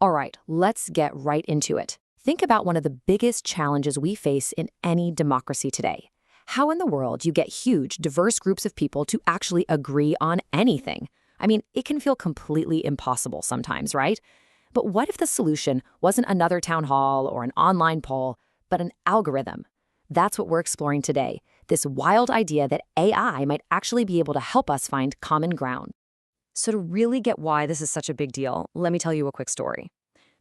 All right, let's get right into it. Think about one of the biggest challenges we face in any democracy today. How in the world you get huge, diverse groups of people to actually agree on anything? I mean, it can feel completely impossible sometimes, right? But what if the solution wasn't another town hall or an online poll, but an algorithm? That's what we're exploring today, this wild idea that AI might actually be able to help us find common ground. So to really get why this is such a big deal, let me tell you a quick story.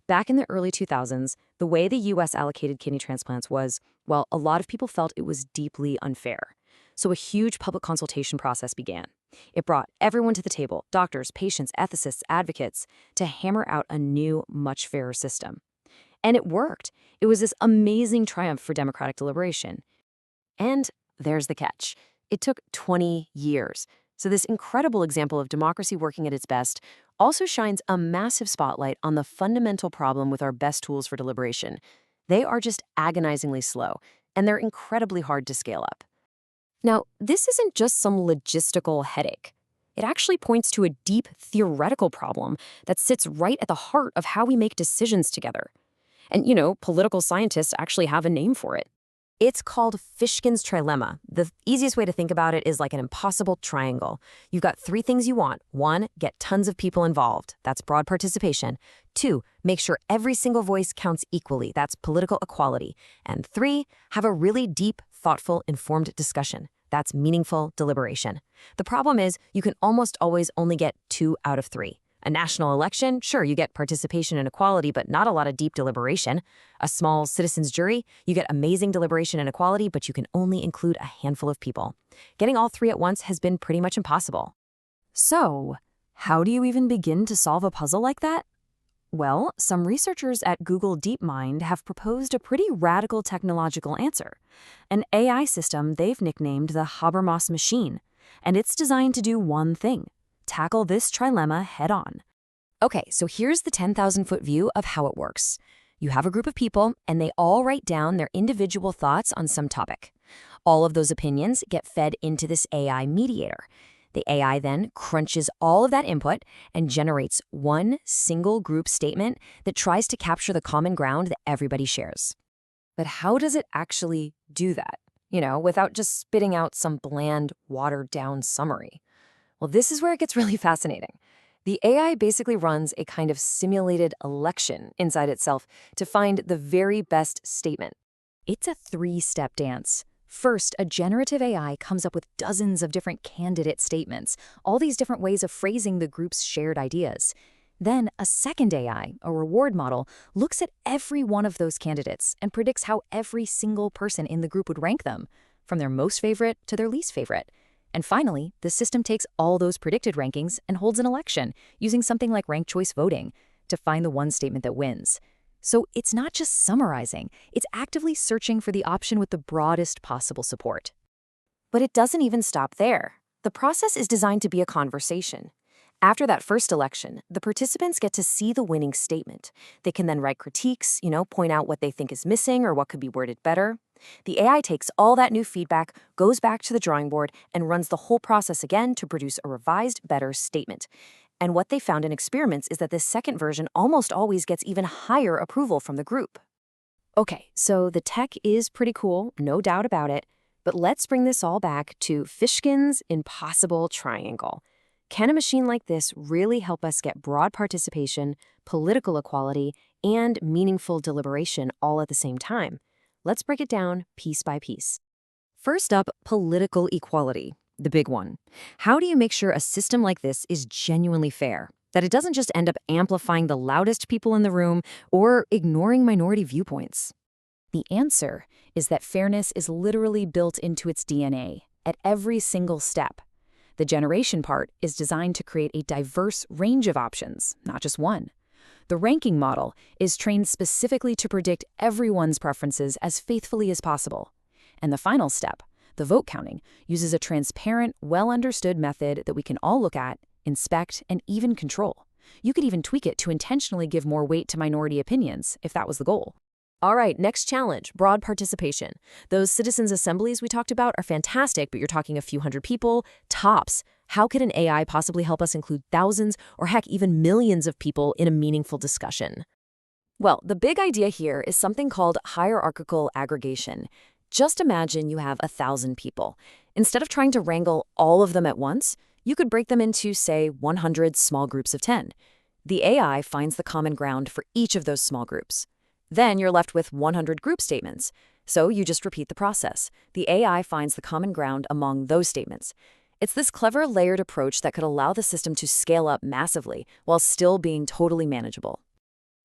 Back in the early 2000s, the way the US allocated kidney transplants was, well, a lot of people felt it was deeply unfair. So a huge public consultation process began. It brought everyone to the table, doctors, patients, ethicists, advocates, to hammer out a new, much fairer system. And it worked. It was this amazing triumph for democratic deliberation. And there's the catch. It took 20 years. So this incredible example of democracy working at its best also shines a massive spotlight on the fundamental problem with our best tools for deliberation. They are just agonizingly slow, and they're incredibly hard to scale up. Now, this isn't just some logistical headache. It actually points to a deep theoretical problem that sits right at the heart of how we make decisions together. And, political scientists actually have a name for it. It's called Fishkin's Trilemma. The easiest way to think about it is like an impossible triangle. You've got three things you want. 1, get tons of people involved. That's broad participation. 2, make sure every single voice counts equally. That's political equality. And 3, have a really deep, thoughtful, informed discussion. That's meaningful deliberation. The problem is you can almost always only get 2 out of 3. A national election, sure, you get participation and equality, but not a lot of deep deliberation. A small citizens' jury, you get amazing deliberation and equality, but you can only include a handful of people. Getting all 3 at once has been pretty much impossible. So, how do you even begin to solve a puzzle like that? Well, some researchers at Google DeepMind have proposed a pretty radical technological answer. An AI system they've nicknamed the Habermas Machine, and it's designed to do one thing: tackle this trilemma head-on. Okay, so here's the 10,000-foot view of how it works. You have a group of people, and they all write down their individual thoughts on some topic. All of those opinions get fed into this AI mediator. The AI then crunches all of that input and generates one single group statement that tries to capture the common ground that everybody shares. But how does it actually do that? Without just spitting out some bland, watered-down summary. Well, this is where it gets really fascinating. The AI basically runs a kind of simulated election inside itself to find the very best statement. It's a 3-step dance. First, a generative AI comes up with dozens of different candidate statements, all these different ways of phrasing the group's shared ideas. Then, a second AI, a reward model, looks at every one of those candidates and predicts how every single person in the group would rank them, from their most favorite to their least favorite. And finally, the system takes all those predicted rankings and holds an election using something like ranked choice voting to find the one statement that wins. So it's not just summarizing, it's actively searching for the option with the broadest possible support. But it doesn't even stop there. The process is designed to be a conversation. After that first election, the participants get to see the winning statement. They can then write critiques, point out what they think is missing or what could be worded better. The AI takes all that new feedback, goes back to the drawing board, and runs the whole process again to produce a revised, better statement. And what they found in experiments is that this second version almost always gets even higher approval from the group. Okay, so the tech is pretty cool, no doubt about it, but let's bring this all back to Fishkin's impossible triangle. Can a machine like this really help us get broad participation, political equality, and meaningful deliberation all at the same time? Let's break it down piece by piece. First up, political equality, the big one. How do you make sure a system like this is genuinely fair? That it doesn't just end up amplifying the loudest people in the room or ignoring minority viewpoints? The answer is that fairness is literally built into its DNA at every single step. The generation part is designed to create a diverse range of options, not just one. The ranking model is trained specifically to predict everyone's preferences as faithfully as possible. And the final step, the vote counting, uses a transparent, well-understood method that we can all look at, inspect, and even control. You could even tweak it to intentionally give more weight to minority opinions, if that was the goal. All right, next challenge, broad participation. Those citizens' assemblies we talked about are fantastic, but you're talking a few hundred people, tops. How could an AI possibly help us include thousands or heck, even millions of people in a meaningful discussion? Well, the big idea here is something called hierarchical aggregation. Just imagine you have 1,000 people. Instead of trying to wrangle all of them at once, you could break them into, say, 100 small groups of 10. The AI finds the common ground for each of those small groups. Then you're left with 100 group statements. So you just repeat the process. The AI finds the common ground among those statements. It's this clever layered approach that could allow the system to scale up massively while still being totally manageable.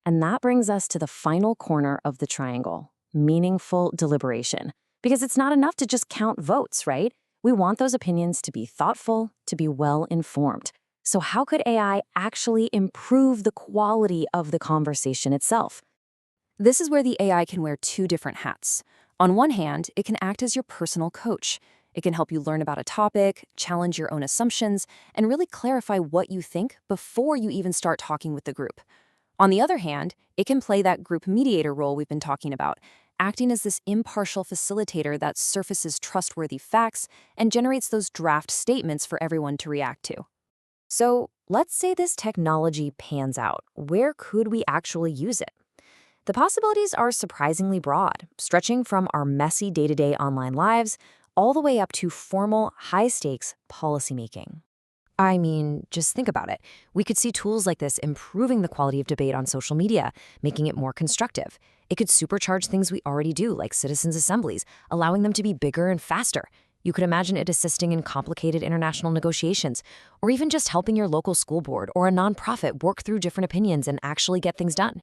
And that brings us to the final corner of the triangle, meaningful deliberation. Because it's not enough to just count votes, right? We want those opinions to be thoughtful, to be well-informed. So how could AI actually improve the quality of the conversation itself? This is where the AI can wear two different hats. On one hand, it can act as your personal coach. It can help you learn about a topic, challenge your own assumptions, and really clarify what you think before you even start talking with the group. On the other hand, it can play that group mediator role we've been talking about, acting as this impartial facilitator that surfaces trustworthy facts and generates those draft statements for everyone to react to. So let's say this technology pans out. Where could we actually use it? The possibilities are surprisingly broad, stretching from our messy day-to-day online lives all the way up to formal, high-stakes policymaking. I mean, just think about it. We could see tools like this improving the quality of debate on social media, making it more constructive. It could supercharge things we already do, like citizens' assemblies, allowing them to be bigger and faster. You could imagine it assisting in complicated international negotiations, or even just helping your local school board or a nonprofit work through different opinions and actually get things done.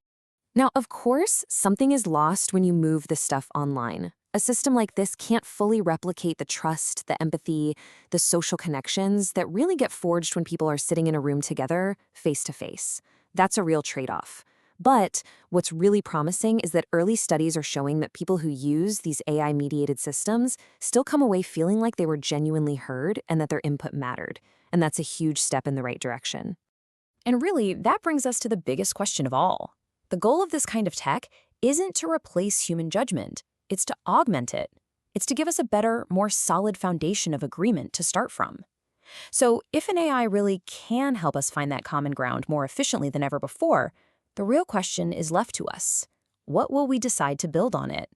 Now, of course, something is lost when you move this stuff online. A system like this can't fully replicate the trust, the empathy, the social connections that really get forged when people are sitting in a room together, face to face. That's a real trade-off. But what's really promising is that early studies are showing that people who use these AI-mediated systems still come away feeling like they were genuinely heard and that their input mattered. And that's a huge step in the right direction. And really, that brings us to the biggest question of all. The goal of this kind of tech isn't to replace human judgment. It's to augment it. It's to give us a better, more solid foundation of agreement to start from. So if an AI really can help us find that common ground more efficiently than ever before, the real question is left to us. What will we decide to build on it?